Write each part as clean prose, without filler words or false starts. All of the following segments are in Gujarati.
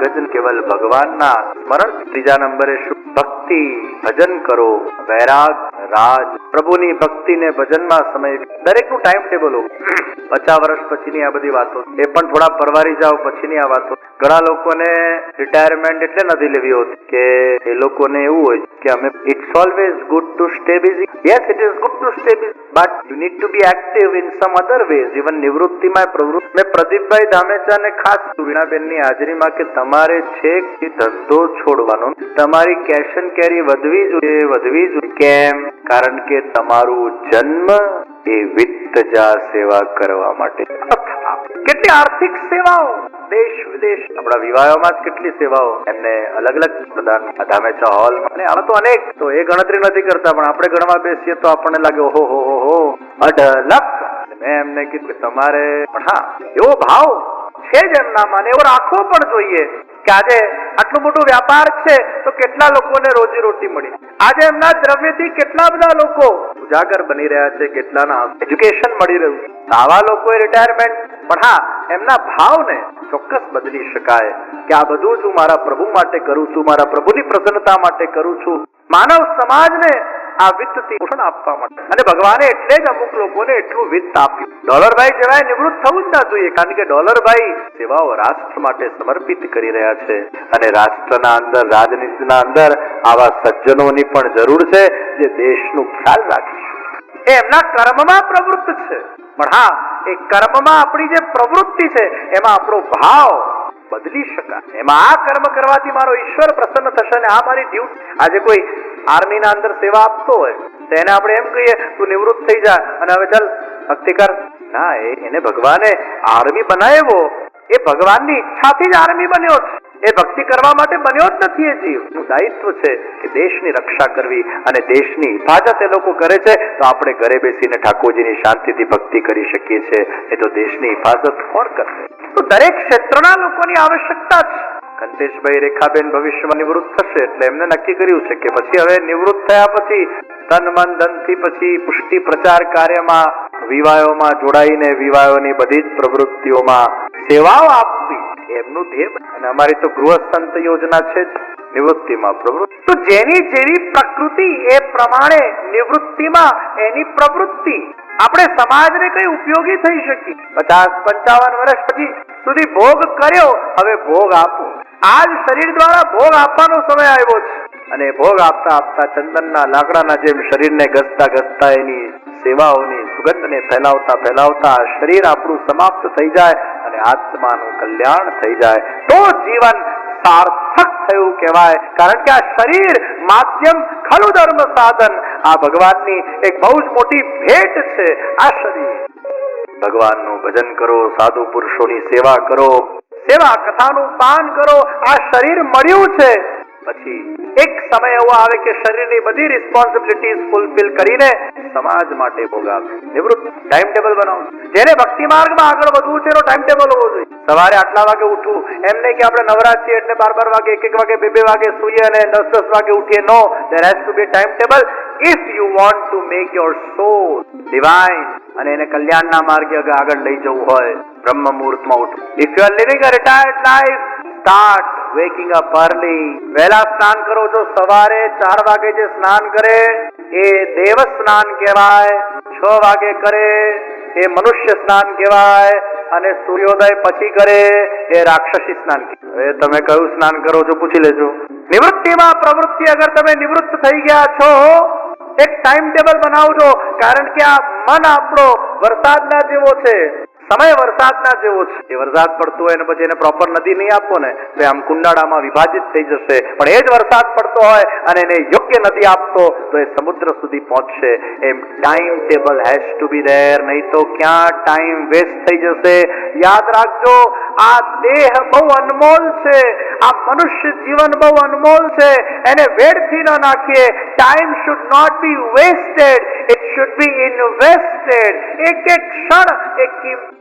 મગજ કેવલ ભગવાનના સ્મરણ. ત્રીજા નંબરે શું? ભક્તિ, ભજન કરો, વૈરાગ, રાજ. પ્રભુની ભક્તિને ભજનમાં સમય. દરેકનું ટાઈમ ટેબલ હોવું. 50 વર્ષ પછીની આ બધી વાતો, એ પણ થોડા પરવારી જાવ પછીની આ વાતો. ઘણા લોકોને રિટાયરમેન્ટ એટલે નથી લેવી હોતી કે એ લોકોને એવું હોય કે અમે it's always good to stay busy. Yes, it is good to stay busy, but you need to be active in some other ways. Even નિવૃત્તિમાં પ્રવૃત્તિ. મેં પ્રદીપભાઈ ધામેચાને ખાસ વીણાબેનની હાજરીમાં કે તમારે છેક ધંધો છોડવાનો, તમારી કેશ એન્ડ કેરી વધવી જોઈએ. કેમ? કારણ કે તમારું જન્મ એ વિત્તજા સેવા કરવા માટે. કેટલી આર્થિક સેવાઓ દેશ વિદેશ, આપણા વિવાહોમાં જ કેટલી સેવાઓ એમને અલગ અલગ પ્રદાન. ધામેચા હોલ અને આમાં તો અનેક, તો એ ગણતરી નથી કરતા, પણ આપણે ગણવા બેસીએ તો આપણને લાગે ઓહો હો હો અઢળક. મેં એમને કીધું કે તમારે પણ હા એવો ભાવ છે જ એમનામાં, એવો રાખવો પણ જોઈએ કે આજે આટલું મોટું વ્યાપાર છે તો કેટલા લોકોને રોજી રોટી મળી. આજે એમના દ્રવ્યથી કેટલા બધા લોકો ઉજાગર બની રહ્યા છે, કેટલાના એજ્યુકેશન મળી રહ્યું. આવા લોકોએ રિટાયરમેન્ટ, પણ હા એમના ભાવને ચોક્કસ બદલી શકાય કે આ બધું જ હું મારા પ્રભુ માટે કરું છું, મારા પ્રભુની પ્રસન્નતા માટે કરું છું, માનવ સમાજને આ વિત્તથી પોષણ આપવા માટે. અને ભગવાને એટલે જ અમુક લોકોને એટલું વિત્ત આપ્યું. ડોલરભાઈ જેવાય નિવૃત્ત થવું જ ના જોઈએ, કારણ કે ડોલરભાઈ સેવાઓ રાષ્ટ્ર માટે સમર્પિત કરી રહ્યા છે. અને રાષ્ટ્રના અંદર, રાજનીતિના અંદર આવા સજ્જનોની પણ જરૂર છે જે દેશનું ખ્યાલ રાખીશું. એ એમના કર્મમાં પ્રવૃત્ત છે, પણ હા એ કર્મમાં આપણી જે પ્રવૃત્તિ છે એમાં આપણો ભાવ બદલી શકાય. એમાં આ કર્મ કરવાથી મારો ઈશ્વર પ્રસન્ન થશે અને આ મારી ડ્યુટી. આજે કોઈ આર્મીના અંદર સેવા આપતો હોય તો એને આપણે એમ કહીએ તું નિવૃત્ત થઈ જા અને હવે ચાલ ભક્તિ કર. ના, એને ભગવાને આર્મી બનાવ્યો, એ ભગવાનની ઈચ્છાથી જ આર્મી બન્યો છે. એ ભક્તિ કરવા માટે બન્યો જ નથી. એ જીવનું દાયિત્વ છે કે દેશની રક્ષા કરવી, અને દેશની હિફાજત એ લોકો કરે છે તો આપણે ઘરે બેસીને ઠાકોરજીની શાંતિથી ભક્તિ કરી શકીએ છીએ. એ તો દેશની હિફાજત કોણ કરશે? તો દરેક ક્ષેત્રના લોકોની આવશ્યકતા છે. કંટેશભાઈ રેખાબેન ભવિષ્યમાં નિવૃત્ત થશે એટલે એમને નક્કી કર્યું છે કે પછી હવે નિવૃત્ત થયા પછી તન મન ધનથી પછી પુષ્ટિ પ્રચાર કાર્યમાં, વિવાહોમાં જોડાઈને વિવાહોની બધી જ પ્રવૃત્તિઓમાં સેવાઓ આપવી એમનું ધ્યેય. અને અમારી તો ગૃહસ્થ યોજના છે જ નિવૃત્તિમાં પ્રવૃત્તિ. તો જેની જેવી પ્રકૃતિ એ પ્રમાણે નિવૃત્તિમાં એની પ્રવૃત્તિ. આપણે સમાજને કઈ ઉપયોગી થઈ શકીએ. 50-55 વર્ષ પછી સુધી ભોગ કર્યો, હવે ભોગ આપો. આ જ શરીર દ્વારા ભોગ આપવાનો સમય આવ્યો છે. અને ભોગ આપતા આપતા ચંદનના લાકડાના જેમ શરીરને ઘસતા ઘસતા એની સેવાઓની સુગંધને ફેલાવતા ફેલાવતા શરીર આપણું સમાપ્ત થઈ જાય અને આત્માનું કલ્યાણ થઈ જાય તો જીવન સાર્થક થયું કહેવાય. કારણ કે આ શરીર માધ્યમ ખરું ધર્મ સાધન. આ ભગવાનની એક બહુ જ મોટી ભેટ છે. આ શરીર ભગવાનનું ભજન કરો, સાધુ પુરુષોની સેવા કરો, સેવા કથાનું પાન કરો. આ શરીર મળ્યું છે. પછી એક સમય એવો આવે કે શરીરની બધી રિસ્પોન્સિબિલિટીઝ ફૂલફિલ કરીને સમાજ માટે ભોગ આપે. નિવૃત્ત ટાઈમ ટેબલ બનાવો. જેને ભક્તિ માર્ગમાં આગળ વધવું છે એનો ટાઈમ ટેબલ હોવો જોઈએ. સવારે આટલા વાગે ઉઠવું, એમ નહીં કે આપણે નવરાત છીએ એટલે 12 વાગે, 1 વાગે, 2 વાગે સૂઈએ અને 10 વાગે ઉઠીએ. નો, there has to be a time table if you want to make your soul divine અને એને કલ્યાણના માર્ગે આગળ લઈ જવું હોય. બ્રહ્મ મુહૂર્તમાં ઉઠવું. if you are living a retired life, start waking up early. વહેલા સ્નાન કરો. જો સવારે 4 વાગે જે સ્નાન કરે એ દેવ સ્નાન કહેવાય. 6 વાગે કરે એ મનુષ્ય સ્નાન કહેવાય. અને સૂર્યોદય પછી કરે એ રાક્ષસી સ્નાન કહેવાય. હવે તમે કયું સ્નાન કરો છો પૂછી લેજો. નિવૃત્તિમાં પ્રવૃત્તિ, અગર તમે નિવૃત્ત થઈ ગયા છો, એક ટાઈમ ટેબલ બનાવજો. કારણ કે આ મન આપણો વરસાદના જેવો છે. સમય વરસાદના જેવો છે. એ વરસાદ પડતો હોય ને પછી એને પ્રોપર નદી નહીં આપો ને તો આમ કુંડાળામાં વિભાજિત થઈ જશે. પણ એ જ વરસાદ પડતો હોય અને એને યોગ્ય નદી આપશો તો એ સમુદ્ર સુધી પહોંચશે. એમ time table has to be there. નહીં તો ક્યાં ટાઈમ વેસ્ટ થઈ જશે. યાદ રાખજો, આ દેહ બહુ અનમોલ છે. આ મનુષ્ય જીવન બહુ અનમોલ છે. એને વેડફી ન નાખીએ. Time should not be wasted, it should be invested. એક એક ક્ષણ એક કિંમતી.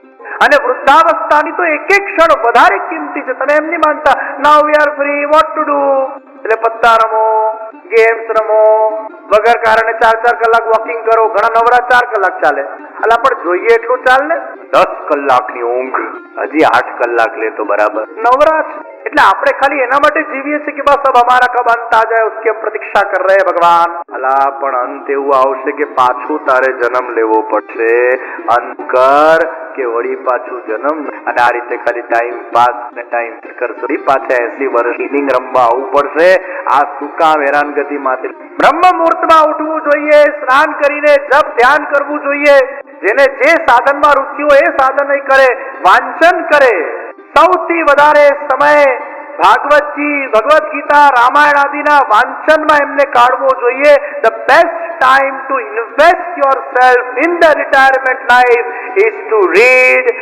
અને વૃદ્ધાવસ્થાની તો એક એક ક્ષણ વધારે કિંમતી છે. તમે એમ નહીં માનતા now we are free, what to do, એટલે પત્તા રમો, ગેમ્સ રમો, વગર કારણે 4-4 કલાક વોકિંગ કરો. ઘણા નવરા 4 કલાક ચાલે. અલા પણ જોઈએ એટલું ચાલ ને. 10 કલાકની ઊંઘ, હજી 8 કલાક લે તો બરાબર. નવરા છે. એટલે આપણે ખાલી એના માટે જીવીએ છીએ કે બસ अब हमारा कब अंत आ जाए उसकी हम प्रतीक्षा कर रहे हैं भगवान। अला પણ અંત એવું આવશે કે પાછું તારે જન્મ લેવો પડશે, અંત કર કે વળી પાછું જન્મ, અને આ રીતે ખાલી ટાઈમ પાસ ને ટાઈમ કરશો પાછા 80 વર્ષ ઇનિંગ રમવા આવવું પડશે। આ સુકા હેરાનગતિ માંથી બ્રહ્મ મુહૂર્તમાં ઉઠવું જોઈએ, સ્નાન કરીને જપ ધ્યાન કરવું જોઈએ, જેને જે સાધનમાં રુચિ હોય એ સાધન કરે, વાંચન કરે। સૌથી વધારે સમય ભાગવતજી, ભગવદ ગીતા, રામાયણ આદિના વાંચનમાં એમને કાઢવો જોઈએ। The best time to invest yourself in the retirement life is to read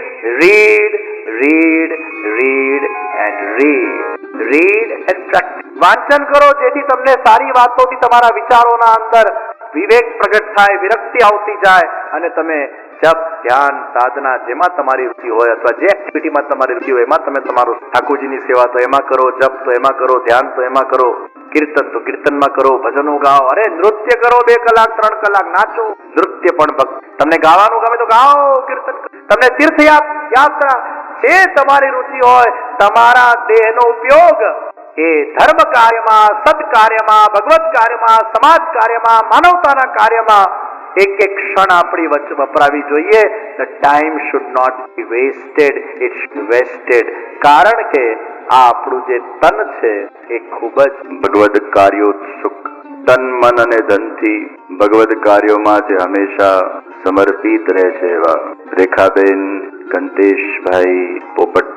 read read read and read and practice. વાંચન કરો જેથી તમને સારી વાતોથી તમારા વિચારોના અંદર વિવેક પ્રગટ થાય, વિરક્તિ આવતી જાય, અને તમે જપ ધ્યાન સાધના જેમાં તમારી રુચિ હોય અથવા જે એક્ટિવિટીમાં તમારી રુચિ હોય એમાં તમે તમારું ઠાકોરજીની સેવા તો એમાં કરો, જપ તો એમાં કરો, ધ્યાન તો એમાં કરો, કીર્તન તો કીર્તનમાં કરો, ભજનો ગાઓ, અરે નૃત્ય કરો 2 કલાક 3 કલાક નાચો, નૃત્ય પણ ભક્તિ, તમને ગાવાનું ગમે તો ગાઓ, કીર્તન, તમને તીર્થ યાત્રા જે તમારી રુચિ હોય, તમારા દેહનો ઉપયોગ એ ધર્મ કાર્યમાં, સત્કાર્યમાં, ભગવત કાર્યમાં, સમાજ કાર્યમાં, માનવતાના કાર્યમાં એક એક ક્ષણ આપણી વચ્ચે વપરાવી જોઈએ। The time should not be wasted, it should wasted, કારણ કે આ આપણું જે તન છે એ ખૂબ જ ભગવદ કાર્યોત્સુક, તન મન અને ધનથી ભગવદ કાર્યોમાં જે હંમેશા સમર્પિત રહે છે એવા રેખાબેન કંતેશભાઈ પોપટ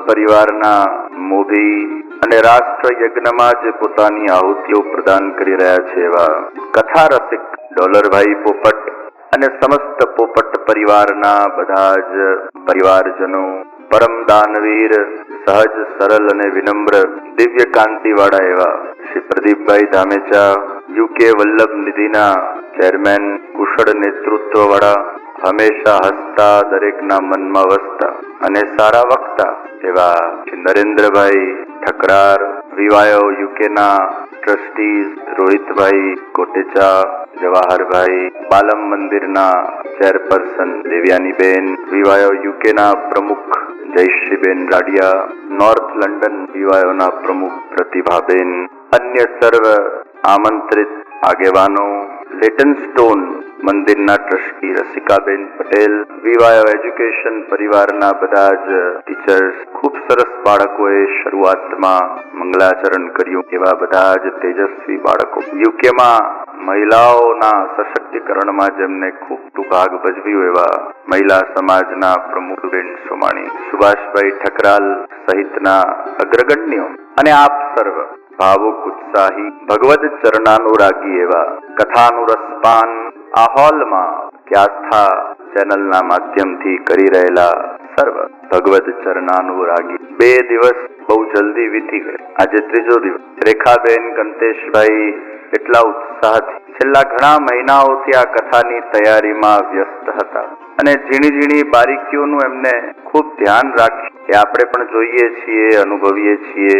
પરિવારના મોભી અને રાષ્ટ્ર યજ્ઞમાં જે પોતાની આહુતિઓ પ્રદાન કરી રહ્યા છે એવા કથા રસિક ડોલરભાઈ પોપટ અને સમસ્ત પોપટ પરિવારના બધા જ પરિવારજનો, પરમ દાનવીર, સહજ સરળ અને વિનમ્ર, દિવ્ય કાંતિ વાળા એવા શ્રી પ્રદીપભાઈ ધામેચા, યુકે વલ્લભ નિધિના ચેરમેન, કુશળ નેતૃત્વ વાળા, હંમેશા હસતા, દરેકના મનમાં વસતા અને સારા વક્તા એવા શ્રી નરેન્દ્રભાઈ ઠકરાર, વિવાયો યુકેના ટ્રસ્ટીઝ રોહિતભાઈ કોટેચા, જવાહરભાઈ, બાલમ મંદિરના ચેરપર્સન દેવ્યાનીબેન, વિવાયો યુકેના પ્રમુખ જયશ્રીબેન રાડિયા, નોર્થ લંડન વિવાયોના પ્રમુખ પ્રતિભાબેન, અન્ય સર્વ આમંત્રિત આગેવાનો, લેટનસ્ટોન મંદિરના ટ્રસ્ટી રસિકાબેન પટેલ, વિવાયો એજ્યુકેશન પરિવારના બધા જ ટીચર્સ, ખૂબ સરસ બાળકોએ શરૂઆતમાં મંગલાચરણ કર્યું એવા બધા જ તેજસ્વી બાળકો, યુકેમાં મહિલાઓના સશક્તિકરણમાં જેમને ખૂબ ભાગ ભજવ્યું એવા મહિલા સમાજના પ્રમુખ બેન સોમાણી, સુભાષભાઈ ઠકરાલ સહિતના અગ્રગણ્યો અને આપ સર્વ ભાવુક ઉત્સાહી ભગવદ ચરણાનુરાગી એવા કથાનું રસપાન આ હોલમાં કે આસ્થા ચેનલના માધ્યમથી કરી રહેલા સર્વ ભગવદ ચરણાનુરાગી 2 દિવસ બહુ જલ્દી વીતી ગયા, આજે 3જો દિવસ। રેખાબેન કંતેશભાઈ એટલા ઉત્સાહથી છેલ્લા ઘણા મહિનાઓથી આ કથાની તૈયારીમાં વ્યસ્ત હતા અને ઝીણી ઝીણી બારીકીઓનું એમને ખૂબ ધ્યાન રાખ્યું કે આપણે પણ જોઈએ છીએ, અનુભવીએ છીએ,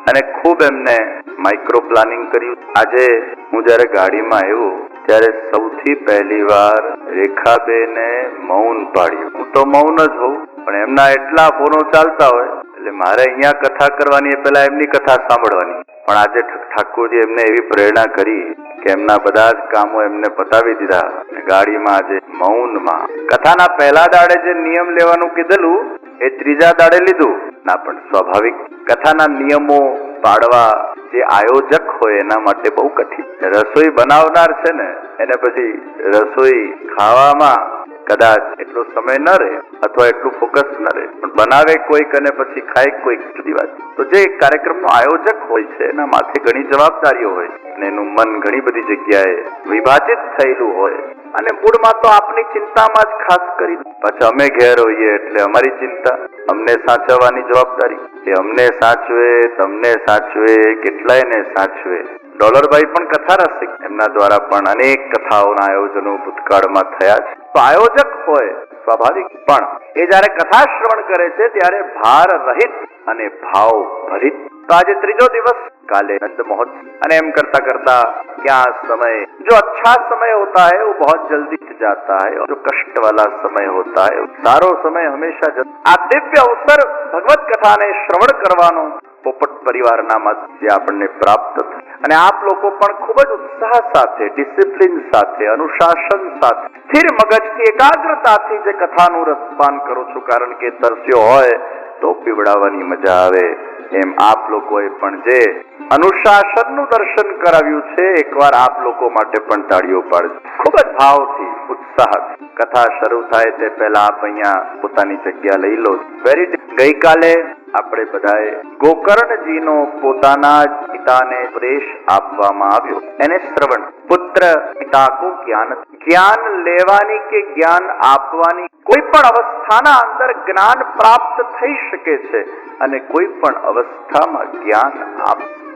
અને ખૂબ એમને માઇક્રો પ્લાનિંગ કર્યું। આજે હું જ્યારે ગાડીમાં આવ્યો ત્યારે સૌથી પહેલી વાર રેખાબેને મૌન પાડ્યું। હું તો મૌન જ હોઉં, પણ એમના એટલા ફોનો ચાલતા હોય એટલે મારે અહીંયા કથા કરવાની પહેલા એમની કથા સાંભળવાની, પણ આજે ઠાકોરજી એમને એવી પ્રેરણા કરી કે એમના બધા જ કામો એમને પતાવી દીધા અને ગાડીમાં આજે મૌનમાં કથાના પહેલા દાડે જે નિયમ લેવાનું કીધેલું એ 3જા દાડે લીધું ના, પણ સ્વાભાવિક કથાના નિયમો પાડવા જે આયોજક હોય એના માટે બહુ કઠિન। રસોઈ બનાવનાર છે ને એને પછી રસોઈ ખાવામાં કદાચ એટલો સમય ન રહે અથવા એટલું ફોકસ ન રહે, પણ બનાવે કોઈક અને પછી ખાય કોઈક, જુદી વાત। તો જે કાર્યક્રમનો આયોજક હોય છે એના માથે ઘણી જવાબદારીઓ હોય અને એનું મન ઘણી બધી જગ્યાએ વિભાજિત થયેલું હોય અને મૂળમાં તો આપની ચિંતામાં જ ખાસ કરી પાછા અમે ઘેર હોઈએ એટલે અમારી ચિંતા, અમને સાચવવાની જવાબદારી, એ અમને સાચવે, તમને સાચવે, કેટલાયને સાચવે। ડોલરભાઈ પણ કથા રસિક, એમના દ્વારા પણ અનેક કથાઓના આયોજનો ભૂતકાળમાં થયા છે। તો આયોજક હોય સ્વાભાવિક, પણ એ જ્યારે કથા શ્રવણ કરે છે ત્યારે ભાર રહિત અને ભાવ ભરિત. तो आज ત્રીજો દિવસ, काले नंद महोत्सव અને એમ करता करता क्या समय, जो अच्छा समय होता है वो बहुत जल्दी जाता है और जो कष्ट वाला समय होता है सारो समय हमेशा આ દિવ્ય અવસર ભગવત કથાને શ્રવણ કરવાનો પોપટ પરિવારના માધ્યમથી આપણને પ્રાપ્ત થાય. અને આપ લોકો પણ ખૂબ જ ઉત્સાહ સાથે, ડિસિપ્લિન સાથે, અનુશાસન સાથે, સ્થિર મગજથી, એકાગ્રતાથી જે કથાનું રસપાન કરો છો, કારણ કે તરસ્યો હોય તો પીવડાવવાની મજા આવે. એમ આપ લોકોએ પણ જે અનુશાસનનું દર્શન કરાવ્યું છે, એકવાર આપ લોકો માટે પણ તાળીઓ પાડજો. ખૂબ જ ભાવથી, ઉત્સાહથી. કથા શરૂ થાય તે પહેલા આપ અહીંયા પોતાની જગ્યા લઈ લો. ગઈકાલે આપણે બધાએ ગોકર્ણજીનો પોતાના જ પિતાને ઉપદેશ આપવામાં આવ્યો, એને શ્રવણ. પુત્ર પિતા કો જ્ઞાન લેવાની કે જ્ઞાન આપવાની કોઈ પણ અવસ્થાના અંદર જ્ઞાન પ્રાપ્ત થઈ શકે છે અને કોઈ પણ અवस्थામાં જ્ઞાન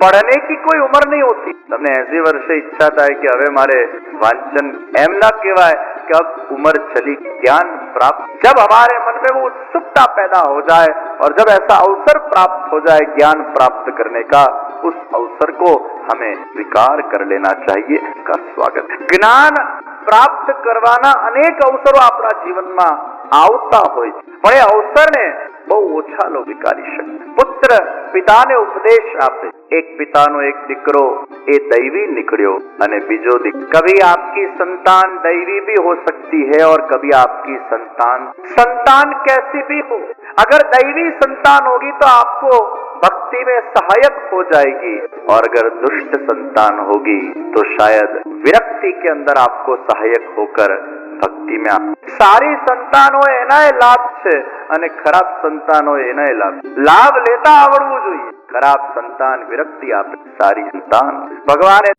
पढ़ने की कोई उम्र नहीं होती. તમને 80 વર્ષે ઈચ્છા થાય કે હવે મારે વાંચન, એમ ના કહેવાય कि अब उम्र चली, ज्ञान प्राप्त. जब हमारे मन में वो उत्सुकता पैदा हो जाए और जब ऐसा अवसर प्राप्त हो जाए ज्ञान प्राप्त करने का, उस अवसर को हमें स्वीकार कर लेना चाहिए. का स्वागत. ज्ञान પ્રાપ્ત કરવાના અનેક અવસરો આપણા જીવનમાં આવતા હોય છે, પણ એ અવસરને બહુ ઓછા લોકો સ્વીકારી શકે. પુત્ર પિતાને ઉપદેશ આપે. એક પિતાનો એક દીકરો એ दैवी निकल्यो અને બીજો દીકરો. कभी आपकी संतान दैवी भी हो सकती है और कभी आपकी संतान कैसी भी हो. अगर दैवी संतान होगी तो आपको भक्ति में सहायक हो जाएगी और अगर दुष्ट संतान होगी तो शायद विरक्ति के अंदर आपको सहायक होकर भक्ति में सारी संतानो एना लाभ છે અને ખરાબ સંતાનો એના લાભ લેતા આવડવું જોઈએ. ખરાબ સંતાન વિરક્તિ આપે, સારી સંતાન ભગવાને